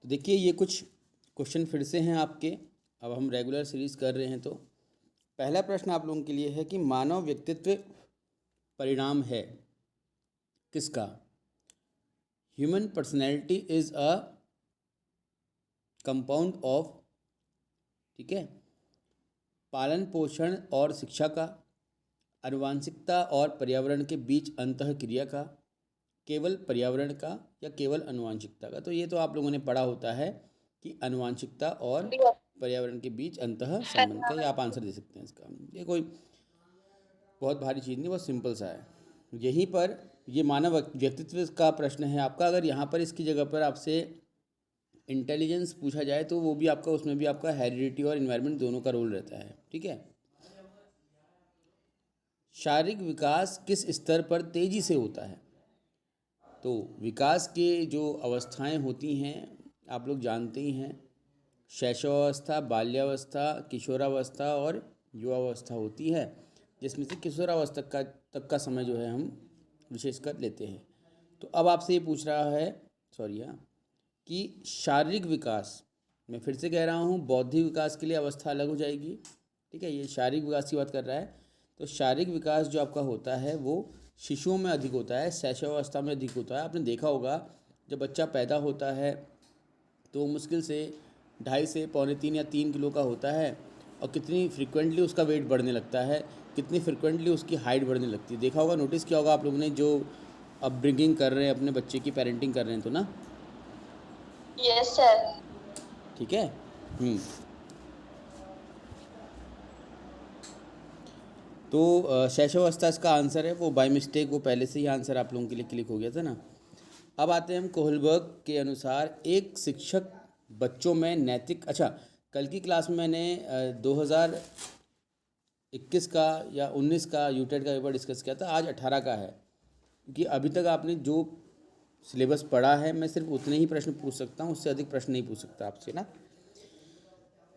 तो देखिए ये कुछ क्वेश्चन फिर से हैं आपके। अब हम रेगुलर सीरीज़ कर रहे हैं तो पहला प्रश्न आप लोगों के लिए है कि मानव व्यक्तित्व परिणाम है किसका? Human personality is a compound of, ठीक है, पालन पोषण और शिक्षा का, आनुवांशिकता और पर्यावरण के बीच अंतःक्रिया का, केवल पर्यावरण का या केवल आनुवांशिकता का। तो ये तो आप लोगों ने पढ़ा होता है कि आनुवांशिकता और पर्यावरण के बीच अंतः संबंध का। ये आप आंसर दे सकते हैं इसका। ये कोई बहुत भारी चीज़ नहीं, बहुत सिंपल सा है। यहीं पर ये मानव व्यक्तित्व का प्रश्न है आपका। अगर यहाँ पर इसकी जगह पर आपसे इंटेलिजेंस पूछा जाए तो वो भी आपका, उसमें भी आपका हेरिडिटी और इन्वायरमेंट दोनों का रोल रहता है, ठीक है। शारीरिक विकास किस स्तर पर तेजी से होता है? तो विकास के जो अवस्थाएं होती हैं आप लोग जानते ही हैं, शैशवावस्था, बाल्यावस्था, किशोरावस्था और युवावस्था होती है, जिसमें से किशोरावस्था तक का समय जो है हम विशेषकर लेते हैं। तो अब आपसे ये पूछ रहा है, सॉरी हाँ, कि शारीरिक विकास, मैं फिर से कह रहा हूँ, बौद्धिक विकास के लिए अवस्था अलग हो जाएगी, ठीक है। ये शारीरिक विकास की बात कर रहा है। तो शारीरिक विकास जो आपका होता है वो शिशुओं में अधिक होता है, शैशवावस्था में अधिक होता है। आपने देखा होगा जब बच्चा पैदा होता है तो मुश्किल से 2.5 से 2.75 या 3 किलो का होता है, और कितनी फ्रिक्वेंटली उसका वेट बढ़ने लगता है, कितनी फ्रिक्वेंटली उसकी हाइट बढ़ने लगती है। देखा होगा, नोटिस किया होगा आप लोगों ने, जो अपब्रिंगिंग कर रहे हैं, अपने बच्चे की पेरेंटिंग कर रहे हैं तो ना। Yes sir. ठीक है। तो शैशवावस्था इसका आंसर है। वो बाय मिस्टेक वो पहले से ही आंसर आप लोगों के लिए क्लिक हो गया था ना। अब आते हैं हम कोहलबर्ग के अनुसार एक शिक्षक बच्चों में नैतिक, अच्छा, कल की क्लास में मैंने 2021 का या 19 का यूटेट का पेपर डिस्कस किया था, आज 18 का है, क्योंकि अभी तक आपने जो सिलेबस पढ़ा है मैं सिर्फ उतने ही प्रश्न पूछ सकता हूँ, उससे अधिक प्रश्न नहीं पूछ सकता आपसे ना।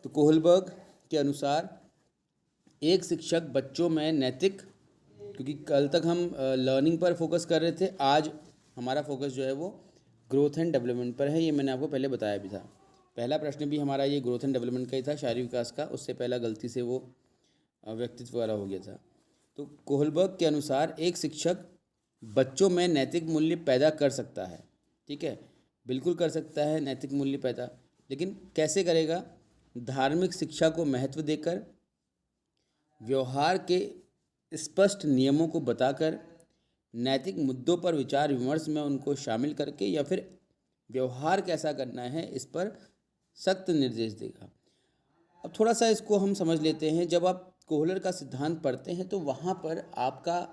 तो कोहलबर्ग के अनुसार एक शिक्षक बच्चों में नैतिक, क्योंकि कल तक हम लर्निंग पर फोकस कर रहे थे, आज हमारा फोकस जो है वो ग्रोथ एंड डेवलपमेंट पर है। ये मैंने आपको पहले बताया भी था। पहला प्रश्न भी हमारा ये ग्रोथ एंड डेवलपमेंट का ही था, शारीरिक विकास का। उससे पहला गलती से वो व्यक्तित्व वाला हो गया था। तो कोहलबर्ग के अनुसार एक शिक्षक बच्चों में नैतिक मूल्य पैदा कर सकता है, ठीक है, बिल्कुल कर सकता है नैतिक मूल्य पैदा। लेकिन कैसे करेगा? धार्मिक शिक्षा को महत्व देकर, व्यवहार के स्पष्ट नियमों को बताकर, नैतिक मुद्दों पर विचार विमर्श में उनको शामिल करके, या फिर व्यवहार कैसा करना है इस पर सख्त निर्देश देगा। अब थोड़ा सा इसको हम समझ लेते हैं। जब आप कोहलर का सिद्धांत पढ़ते हैं तो वहाँ पर आपका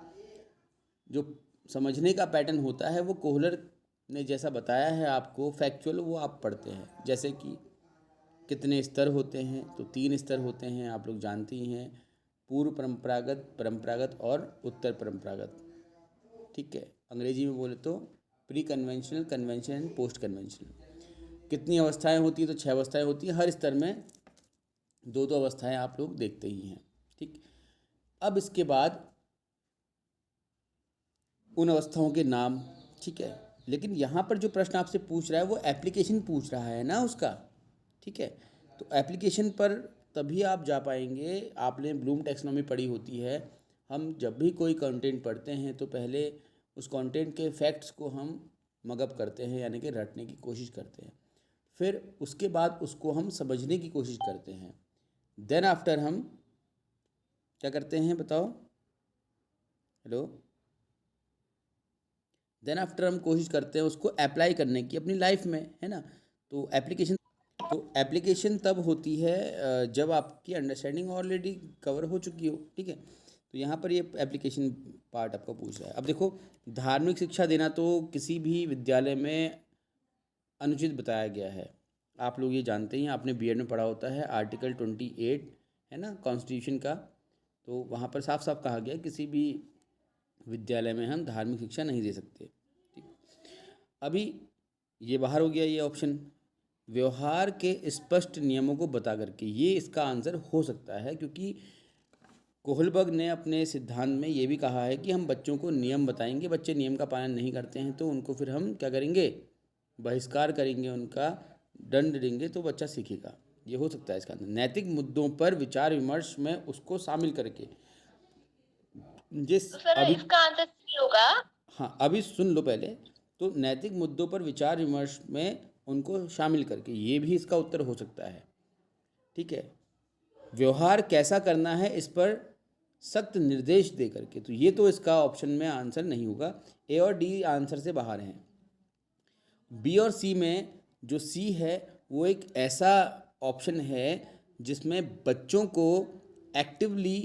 जो समझने का पैटर्न होता है वो कोहलर ने जैसा बताया है आपको फैक्चुअल, वो आप पढ़ते हैं। जैसे कि कितने स्तर होते हैं, तो 3 स्तर होते हैं, आप लोग जानते ही हैं, पूर्व परंपरागत, परंपरागत और उत्तर परंपरागत, ठीक है। अंग्रेजी में बोले तो pre conventional, convention and post conventional. कितनी अवस्थाएं होती हैं? तो 6 अवस्थाएं होती हैं। हर स्तर में 2-2 अवस्थाएं आप लोग देखते ही हैं, ठीक। अब इसके बाद उन अवस्थाओं के नाम, ठीक है। लेकिन यहाँ पर जो प्रश्न आपसे पूछ रहा है वो एप्लीकेशन पूछ रहा है ना उसका, ठीक है। तो एप्लीकेशन पर तभी आप जा पाएंगे। आपने ब्लूम टैक्सोनॉमी पढ़ी होती है। हम जब भी कोई कंटेंट पढ़ते हैं तो पहले उस कंटेंट के फैक्ट्स को हम मगअप करते हैं, यानी कि रटने की कोशिश करते हैं। फिर उसके बाद उसको हम समझने की कोशिश करते हैं। देन आफ्टर हम क्या करते हैं बताओ? हेलो। देन आफ्टर हम कोशिश करते हैं उसको अप्लाई करने की अपनी लाइफ में, है ना। तो एप्लीकेशन तब होती है जब आपकी अंडरस्टैंडिंग ऑलरेडी कवर हो चुकी हो, ठीक है। तो यहाँ पर ये एप्लीकेशन पार्ट आपका पूछ रहा है। अब देखो, धार्मिक शिक्षा देना तो किसी भी विद्यालय में अनुचित बताया गया है। आप लोग ये जानते हैं, आपने बीएड में पढ़ा होता है, आर्टिकल 28 है ना कॉन्स्टिट्यूशन का। तो वहाँ पर साफ साफ कहा गया किसी भी विद्यालय में हम धार्मिक शिक्षा नहीं दे सकते, ठीक। अभी ये बाहर हो गया ये ऑप्शन, व्यवहार के स्पष्ट नियमों को बता करके। ये इसका आंसर हो सकता है, क्योंकि कोहलबर्ग ने अपने सिद्धांत में ये भी कहा है कि हम बच्चों को नियम बताएंगे, बच्चे नियम का पालन नहीं करते हैं तो उनको फिर हम क्या करेंगे? बहिष्कार करेंगे उनका दंड देंगे तो बच्चा सीखेगा, ये हो सकता है इसका अंदर। नैतिक मुद्दों पर विचार विमर्श में उसको शामिल करके, जिस तो सर अभी इसका आंसर सी होगा। हाँ अभी सुन लो पहले। तो नैतिक मुद्दों पर विचार विमर्श में उनको शामिल करके, ये भी इसका उत्तर हो सकता है। ठीक है, व्यवहार कैसा करना है इस पर सख्त निर्देश दे करके, तो ये तो इसका ऑप्शन में आंसर नहीं होगा। ए और डी आंसर से बाहर हैं। बी और सी में जो सी है वो एक ऐसा ऑप्शन है जिसमें बच्चों को एक्टिवली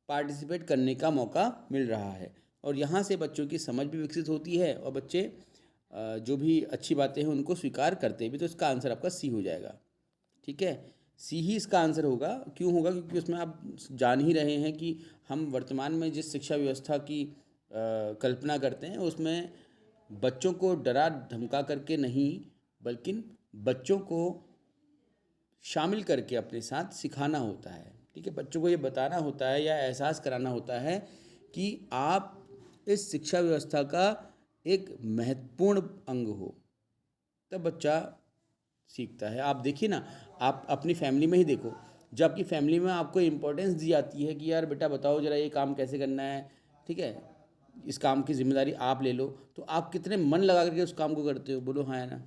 पार्टिसिपेट करने का मौका मिल रहा है, और यहाँ से बच्चों की समझ भी विकसित होती है और बच्चे जो भी अच्छी बातें हैं उनको स्वीकार करते भी। तो इसका आंसर आपका सी हो जाएगा। ठीक है, सी ही इसका आंसर होगा। क्यों होगा? क्योंकि उसमें आप जान ही रहे हैं कि हम वर्तमान में जिस शिक्षा व्यवस्था की कल्पना करते हैं उसमें बच्चों को डरा धमका करके नहीं, बल्कि बच्चों को शामिल करके अपने साथ सिखाना होता है। ठीक है, बच्चों को ये बताना होता है या एहसास कराना होता है कि आप इस शिक्षा व्यवस्था का एक महत्वपूर्ण अंग हो, तब बच्चा सीखता है। आप देखिए ना, आप अपनी फैमिली में ही देखो, जब आपकी फैमिली में आपको इम्पोर्टेंस दी जाती है कि यार बेटा बताओ ज़रा ये काम कैसे करना है, ठीक है, इस काम की जिम्मेदारी आप ले लो, तो आप कितने मन लगा करके उस काम को करते हो? बोलो हाँ या ना।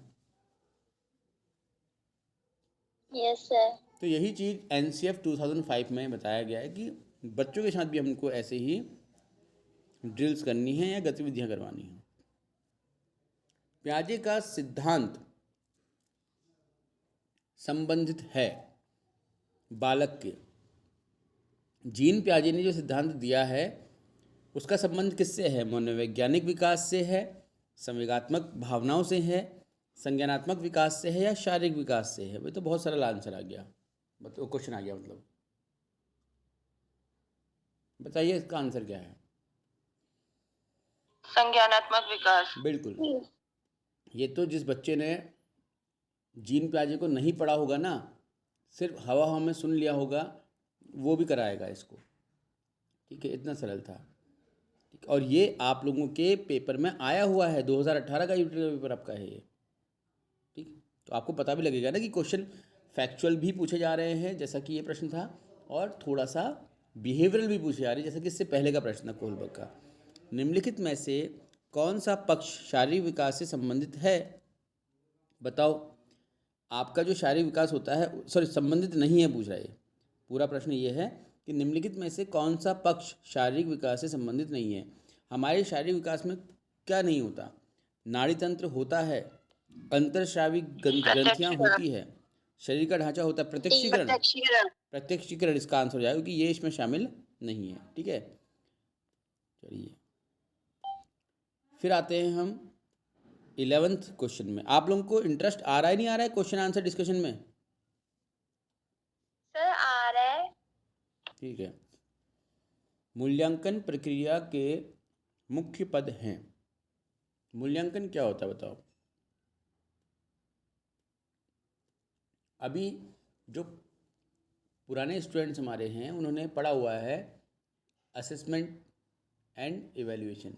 Yes sir. तो यही चीज़ NCF 2005 में बताया गया है कि बच्चों के साथ भी हमको ऐसे ही ड्रिल्स करनी है या गतिविधियां करवानी है। पियाजे का सिद्धांत संबंधित है बालक के, जीन पियाजे ने जो सिद्धांत दिया है उसका संबंध किससे है? मनोवैज्ञानिक विकास से है, संवेगात्मक भावनाओं से है, संज्ञानात्मक विकास से है, या शारीरिक विकास से है? वो तो बहुत सरल आंसर आ गया, मतलब क्वेश्चन आ गया। मतलब बताइए इसका आंसर क्या है? संज्ञानात्मक विकास। बिल्कुल। ये तो जिस बच्चे ने जीन पियाजे को नहीं पढ़ा होगा ना, सिर्फ हवा हवा में सुन लिया होगा, वो भी कराएगा इसको। ठीक है, इतना सरल था। ठीक, और ये आप लोगों के पेपर में आया हुआ है, 2018 का यूटी का पेपर आपका है ये। ठीक, तो आपको पता भी लगेगा ना कि क्वेश्चन फैक्चुअल भी पूछे जा रहे हैं जैसा कि ये प्रश्न था, और थोड़ा सा बिहेवियरल भी पूछे जा रहे हैं जैसा कि इससे पहले का प्रश्न था कोहलबर्ग का। निम्नलिखित में से कौन सा पक्ष शारीरिक विकास से संबंधित है? बताओ। आपका जो शारीरिक विकास होता है, सॉरी संबंधित नहीं है पूछ रहा है, पूरा प्रश्न ये है कि निम्नलिखित में से कौन सा पक्ष शारीरिक विकास से संबंधित नहीं है। हमारे शारीरिक विकास में क्या नहीं होता? नाड़ी तंत्र होता है, अंतरस्रावी ग्रंथियाँ होती है, शरीर का ढांचा होता है, प्रत्यक्षीकरण। प्रत्यक्षीकरण इसका आंसर हो जाएगा क्योंकि ये इसमें शामिल नहीं है। ठीक है, चलिए फिर आते हैं हम 11th क्वेश्चन में। आप लोगों को इंटरेस्ट आ रहा है नहीं आ रहा है क्वेश्चन आंसर डिस्कशन में? सर आ रहा है। ठीक है, मूल्यांकन प्रक्रिया के मुख्य पद हैं। मूल्यांकन क्या होता है बताओ? अभी जो पुराने स्टूडेंट्स हमारे हैं उन्होंने पढ़ा हुआ है assessment and evaluation,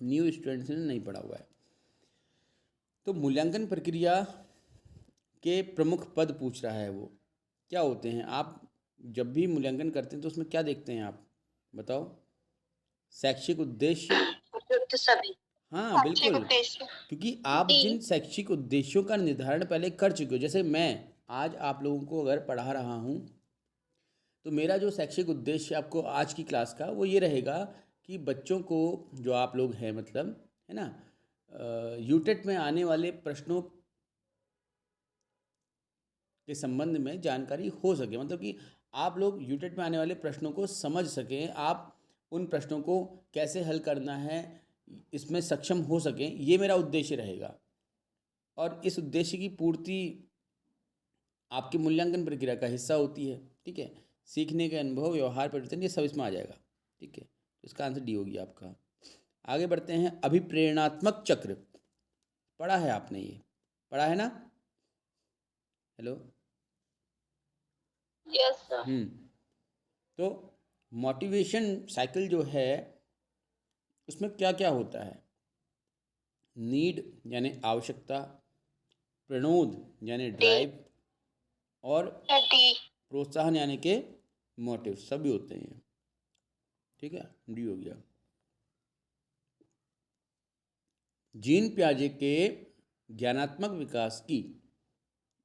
new students ने नहीं पढ़ा हुआ है। तो मूल्यांकन प्रक्रिया के प्रमुख पद पूछ रहा है, वो क्या होते हैं? आप जब भी मूल्यांकन करते हैं तो उसमें क्या देखते हैं आप बताओ? शैक्षिक उद्देश्य। उपयुक्त सभी। हाँ शैक्षिक बिल्कुल, उद्देश्य। क्योंकि आप जिन शैक्षिक उद्देश्यों का निर्धारण पहले कर चुके हो, जैसे मैं आज आप लोगों को अगर पढ़ा रहा हूँ तो मेरा जो शैक्षिक उद्देश्य आपको आज की क्लास का वो ये रहेगा कि बच्चों को, जो आप लोग हैं मतलब, है ना, यूटेट में आने वाले प्रश्नों के संबंध में जानकारी हो सके, मतलब कि आप लोग यूटेट में आने वाले प्रश्नों को समझ सकें, आप उन प्रश्नों को कैसे हल करना है इसमें सक्षम हो सकें, ये मेरा उद्देश्य रहेगा। और इस उद्देश्य की पूर्ति आपकी मूल्यांकन प्रक्रिया का हिस्सा होती है। ठीक है, सीखने के अनुभव, व्यवहार परिवर्तन, ये सब इसमें आ जाएगा। ठीक है, तो इसका आंसर डी होगी आपका। आगे बढ़ते हैं, अभिप्रेरणात्मक चक्र पढ़ा है आपने? ये पढ़ा है ना? हेलो। Yes sir. तो मोटिवेशन साइकिल जो है उसमें क्या क्या होता है? नीड यानी आवश्यकता, प्रणोद यानी ड्राइव, और डी। प्रोत्साहन यानी के मोटिव, सभी होते हैं। ठीक है, डी हो गया। जीन पियाजे के ज्ञानात्मक विकास की,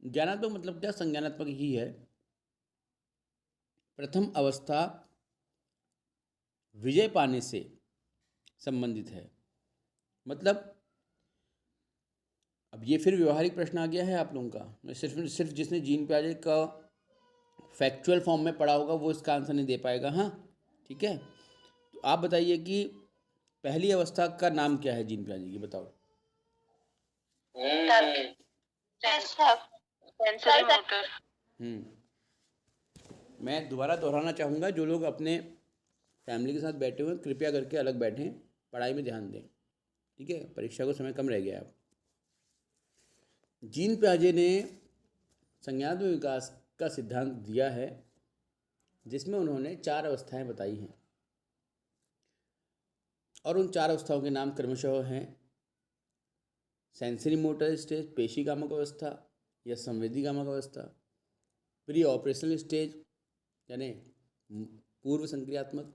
ज्ञानात्मक मतलब क्या, संज्ञानात्मक ही है, प्रथम अवस्था विजय पाने से संबंधित है। मतलब अब ये फिर व्यवहारिक प्रश्न आ गया है आप लोगों का। मैं सिर्फ जिसने जीन पियाजे का फैक्चुअल फॉर्म में पढ़ा होगा वो इसका आंसर नहीं दे पाएगा। हाँ ठीक है, तो आप बताइए कि पहली अवस्था का नाम क्या है जीन पियाजे की, बताओ। Sensory motor. मैं दोबारा दोहराना चाहूँगा, जो लोग अपने फैमिली के साथ बैठे हुए हैं कृपया करके अलग बैठें, पढ़ाई में ध्यान दें। ठीक है, परीक्षा को समय कम रह गया है अब। जीन पियाजे ने संज्ञानात्मक विकास का सिद्धांत दिया है, जिसमें उन्होंने 4 अवस्थाएं बताई हैं, और उन 4 अवस्थाओं के नाम क्रमशः हैं सेंसरी मोटर स्टेज, पेशीकामक अवस्था या संवेदीकामक अवस्था, प्री ऑपरेशनल स्टेज यानी पूर्व संक्रियात्मक,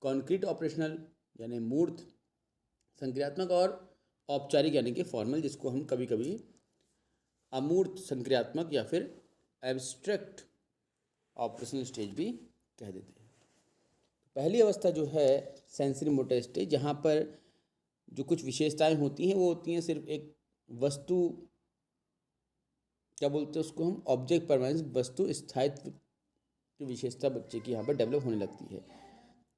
कॉन्क्रीट ऑपरेशनल यानी मूर्त संक्रियात्मक, और औपचारिक यानी कि फॉर्मल, जिसको हम कभी कभी अमूर्त संक्रियात्मक या फिर एब्स्ट्रैक्ट ऑपरेशनल स्टेज भी कह देते हैं। पहली अवस्था जो है सेंसरी मोटर स्टेज, जहाँ पर जो कुछ विशेषताएं होती हैं वो होती हैं सिर्फ एक वस्तु, क्या बोलते हैं उसको हम, ऑब्जेक्ट परमानेंस, वस्तु स्थायित्व की विशेषता बच्चे की यहाँ पर डेवलप होने लगती है।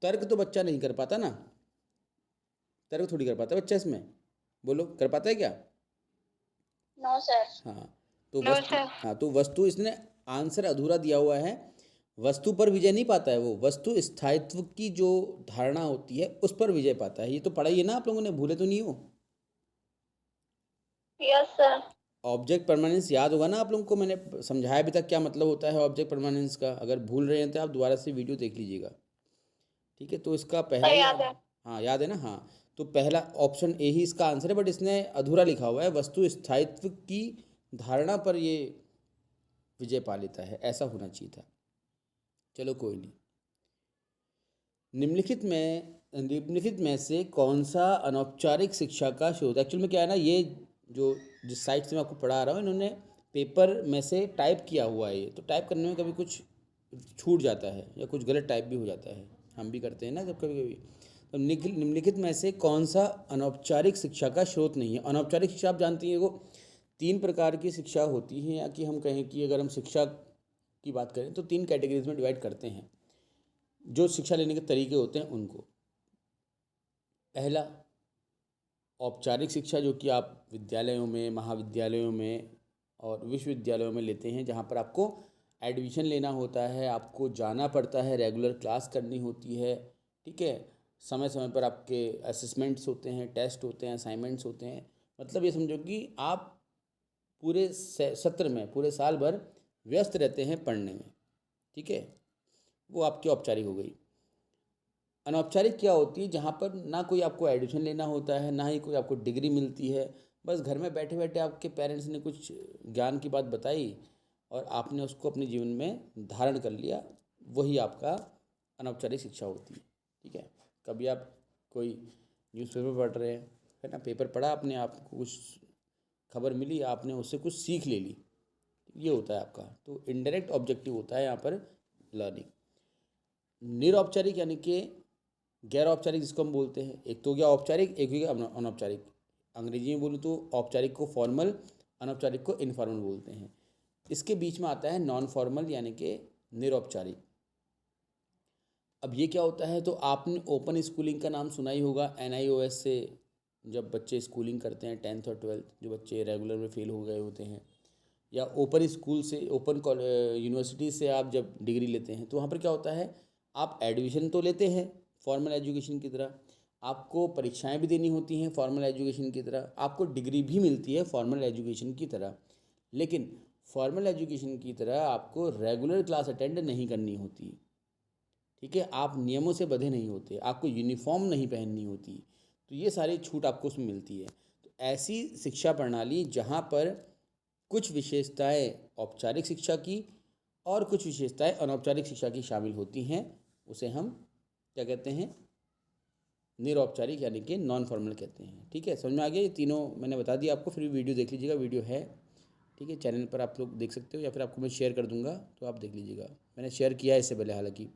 तर्क तो बच्चा नहीं कर पाता ना, तर्क थोड़ी कर पाता बच्चा इसमें, बोलो कर पाता है क्या? No sir. हाँ तो वस्तु, इसने आंसर अधूरा दिया हुआ है, वस्तु पर विजय नहीं पाता है वो, वस्तु स्थायित्व की जो धारणा होती है उस पर विजय पाता है। ये तो पढ़ा ही है ना आप लोगों ने, भूले तो नहीं हो? Yes sir. ऑब्जेक्ट परमानेंस याद होगा ना आप लोगों को, मैंने समझाया अभी तक क्या मतलब होता है ऑब्जेक्ट परमानेंस का। अगर भूल रहे हैं तो आप दोबारा से वीडियो देख लीजिएगा। ठीक है, तो इसका पहला, याद है। हाँ याद है ना, हाँ तो पहला ऑप्शन ए ही इसका आंसर है, बट इसने अधूरा लिखा हुआ है, वस्तु स्थायित्व की धारणा पर ये विजय पा लेता है, ऐसा होना चाहिए था। चलो कोई नहीं। निम्नलिखित में से कौन सा अनौपचारिक शिक्षा का शोध, एक्चुअल में क्या है ना, ये जो जिस साइट से मैं आपको पढ़ा रहा हूँ इन्होंने पेपर में से टाइप किया हुआ है, ये तो टाइप करने में कभी कुछ छूट जाता है या कुछ गलत टाइप भी हो जाता है, हम भी करते हैं ना जब कभी कभी। तो निम्नलिखित में से कौन सा अनौपचारिक शिक्षा का स्रोत नहीं है? अनौपचारिक शिक्षा आप जानती हैं, वो 3 प्रकार की शिक्षा होती है, या कि हम कहें कि अगर हम शिक्षा की बात करें तो 3 कैटेगरीज में डिवाइड करते हैं जो शिक्षा लेने के तरीके होते हैं उनको। पहला औपचारिक शिक्षा, जो कि आप विद्यालयों में, महाविद्यालयों में और विश्वविद्यालयों में लेते हैं, जहाँ पर आपको एडमिशन लेना होता है, आपको जाना पड़ता है, रेगुलर क्लास करनी होती है। ठीक है, समय समय पर आपके असेसमेंट्स होते हैं, टेस्ट होते हैं, असाइनमेंट्स होते हैं। मतलब ये समझो कि आप पूरे सत्र में, पूरे साल भर व्यस्त रहते हैं पढ़ने में। ठीक है, वो आपकी औपचारिक हो गई। अनौपचारिक क्या होती है? जहाँ पर ना कोई आपको एडमिशन लेना होता है, ना ही कोई आपको डिग्री मिलती है, बस घर में बैठे बैठे आपके पेरेंट्स ने कुछ ज्ञान की बात बताई और आपने उसको अपने जीवन में धारण कर लिया, वही आपका अनौपचारिक शिक्षा होती है। ठीक है, कभी आप कोई न्यूज़पेपर पढ़ रहे हैं, है ना, पेपर पढ़ा आपने, आपको कुछ खबर मिली, आपने उससे कुछ सीख ले ली, ये होता है आपका। तो इनडायरेक्ट ऑब्जेक्टिव होता है यहाँ पर लर्निंग। निरौपचारिक यानी कि गैर औपचारिक जिसको हम बोलते हैं, एक तो हो गया औपचारिक, एक हो गया अनौपचारिक। अंग्रेजी में बोलूँ तो औपचारिक को फॉर्मल, अनौपचारिक को इनफॉर्मल बोलते हैं। इसके बीच में आता है नॉन फॉर्मल यानी कि निरौपचारिक। अब ये क्या होता है, तो आपने ओपन स्कूलिंग का नाम सुना ही होगा, NIOS से जब बच्चे स्कूलिंग करते हैं 10th और 12th, जो बच्चे रेगुलर में फेल हो गए होते हैं, या ओपन स्कूल से, ओपन यूनिवर्सिटी से आप जब डिग्री लेते हैं, तो वहाँ पर क्या होता है, आप एडमिशन तो लेते हैं फॉर्मल एजुकेशन की तरह, आपको परीक्षाएं भी देनी होती हैं फॉर्मल एजुकेशन की तरह, आपको डिग्री भी मिलती है फॉर्मल एजुकेशन की तरह, लेकिन फॉर्मल एजुकेशन की तरह आपको रेगुलर क्लास अटेंड नहीं करनी होती। ठीक है, आप नियमों से बंधे नहीं होते, आपको यूनिफॉर्म नहीं पहननी होती, तो ये सारी छूट आपको उसमें मिलती है। तो ऐसी शिक्षा प्रणाली जहाँ पर कुछ विशेषताएं औपचारिक शिक्षा की और कुछ विशेषताएं अनौपचारिक शिक्षा की शामिल होती हैं, उसे हम क्या कहते हैं, निरौपचारिक यानी कि नॉन फॉर्मल कहते हैं। ठीक है, समझ में आ गया? ये तीनों मैंने बता दिया आपको, फिर वीडियो देख लीजिएगा, वीडियो है, ठीक है, चैनल पर आप लोग देख सकते हो, या फिर आपको मैं शेयर कर दूंगा तो आप देख लीजिएगा। मैंने शेयर किया है इससे पहले हालांकि।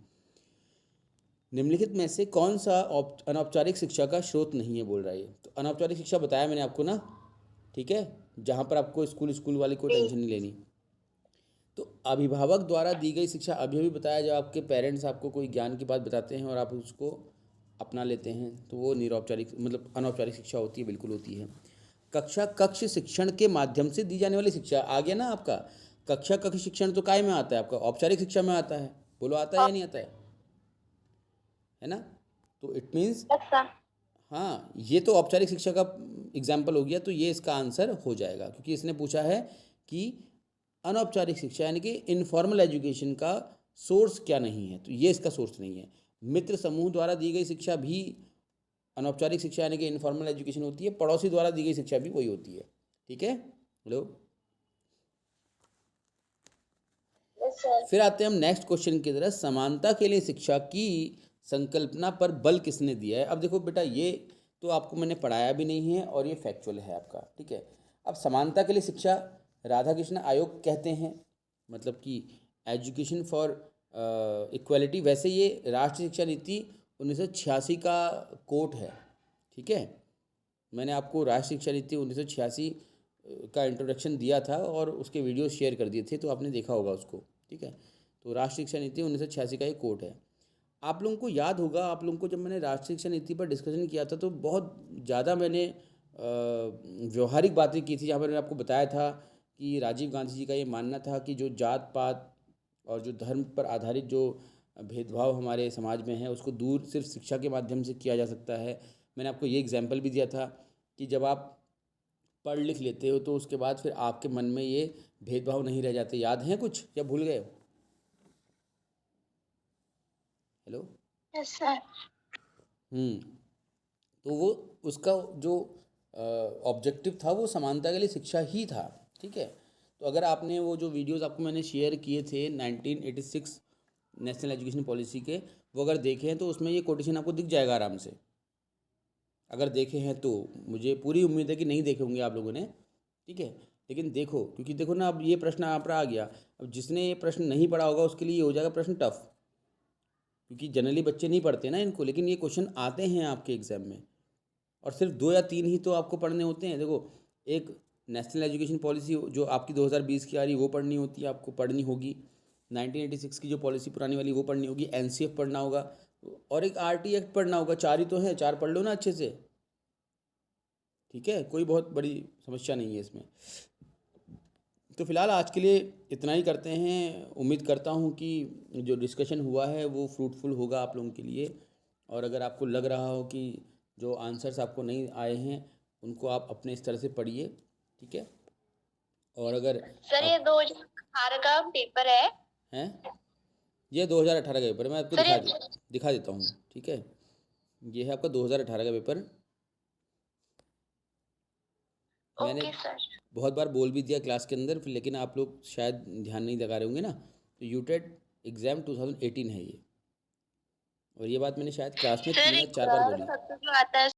निम्नलिखित में से कौन सा अनौपचारिक शिक्षा का स्रोत नहीं है, बोल रहा है। तो अनौपचारिक शिक्षा बताया मैंने आपको ना, ठीक है, जहाँ पर आपको स्कूल वाली कोई टेंशन नहीं लेनी। तो अभिभावक द्वारा दी गई शिक्षा, अभी अभी बताया, जब आपके पेरेंट्स आपको कोई ज्ञान की बात बताते हैं और आप उसको अपना लेते हैं, तो वो निरौपचारिक मतलब अनौपचारिक शिक्षा होती है, बिल्कुल होती है। कक्ष शिक्षण के माध्यम से दी जाने वाली शिक्षा, आ गया ना आपका। कक्ष शिक्षण तो काय में आता है आपका, औपचारिक शिक्षा में आता है। बोलो, आता है या नहीं आता है ना? तो इट मीन्स, यस सर। हाँ, ये तो औपचारिक शिक्षा का एग्जाम्पल हो गया, तो ये इसका आंसर हो जाएगा, क्योंकि इसने पूछा है कि अनौपचारिक शिक्षा यानी कि इनफॉर्मल एजुकेशन का सोर्स क्या नहीं है, तो ये इसका सोर्स नहीं है। मित्र समूह द्वारा दी गई शिक्षा भी अनौपचारिक शिक्षा यानी कि इनफॉर्मल एजुकेशन होती है, पड़ोसी द्वारा दी गई शिक्षा भी वही होती है। ठीक है, हेलो। Yes sir. फिर आते हैं हम नेक्स्ट क्वेश्चन की तरफ। समानता के लिए शिक्षा की संकल्पना पर बल किसने दिया है? अब देखो बेटा, ये तो आपको मैंने पढ़ाया भी नहीं है और ये फैक्चुअल है आपका, ठीक है। अब समानता के लिए शिक्षा राधा कृष्ण आयोग कहते हैं, मतलब कि एजुकेशन फॉर इक्वलिटी। वैसे ये राष्ट्रीय शिक्षा नीति 1986 का कोट है, ठीक है। मैंने आपको राष्ट्रीय शिक्षा नीति 1986 का इंट्रोडक्शन दिया था और उसके वीडियो शेयर कर दिए थे, तो आपने देखा होगा उसको, ठीक है। तो राष्ट्रीय शिक्षा नीति 1986 का एक कोट है। आप लोगों को याद होगा, आप लोगों को जब मैंने राष्ट्रीय शिक्षा नीति पर डिस्कशन किया था तो बहुत ज़्यादा मैंने व्यवहारिक बातें की थी, जहाँ पर मैंने आपको बताया था कि राजीव गांधी जी का ये मानना था कि जो जात पात और जो धर्म पर आधारित जो भेदभाव हमारे समाज में है, उसको दूर सिर्फ शिक्षा के माध्यम से किया जा सकता है। मैंने आपको ये एग्जाम्पल भी दिया था कि जब आप पढ़ लिख लेते हो तो उसके बाद फिर आपके मन में ये भेदभाव नहीं रह जाते। याद हैं कुछ या भूल गए? हेलो। Yes sir. तो वो उसका जो ऑब्जेक्टिव था वो समानता के लिए शिक्षा ही था, ठीक है। तो अगर आपने वो जो वीडियोस आपको मैंने शेयर किए थे 1986 नेशनल एजुकेशन पॉलिसी के, वो अगर देखे हैं तो उसमें ये कोटेशन आपको दिख जाएगा आराम से, अगर देखे हैं तो। मुझे पूरी उम्मीद है कि नहीं देखे होंगे आप लोगों ने, ठीक है। लेकिन देखो, क्योंकि देखो ना, अब ये प्रश्न आप पर आ गया। अब जिसने ये प्रश्न नहीं पढ़ा होगा उसके लिए ये हो जाएगा प्रश्न टफ, क्योंकि जनरली बच्चे नहीं पढ़ते ना इनको, लेकिन ये क्वेश्चन आते हैं आपके एग्जाम में, और सिर्फ 2 या 3 ही तो आपको पढ़ने होते हैं। देखो, एक नेशनल एजुकेशन पॉलिसी जो आपकी 2020 की आ रही है वो पढ़नी होती है, आपको पढ़नी होगी। 1986 की जो पॉलिसी पुरानी वाली वो पढ़नी होगी। एनसीएफ पढ़ना होगा, और एक आरटी एक्ट पढ़ना होगा। 4 ही तो हैं, 4 पढ़ लो ना अच्छे से, ठीक है। कोई बहुत बड़ी समस्या नहीं है इसमें। तो फिलहाल आज के लिए इतना ही करते हैं। उम्मीद करता हूँ कि जो डिस्कशन हुआ है वो फ्रूटफुल होगा आप लोगों के लिए, और अगर आपको लग रहा हो कि जो आंसर्स आपको नहीं आए हैं उनको आप अपने इस तरह से पढ़िए, ठीक है। और अगर सर ये 2018 का पेपर है। हैं, ये 2018 का पेपर है, मैं आपको सर ये दिखा देता हूँ, ठीक है। ये है आपका 2018 का पेपर। मैंने ओके सर। बहुत बार बोल भी दिया क्लास के अंदर, फिर लेकिन आप लोग शायद ध्यान नहीं लगा रहे होंगे ना। तो यूटेट एग्ज़ाम 2018 है ये, और ये बात मैंने शायद क्लास में सर 3 या एक 4 बार बोली। सबसे जो आता है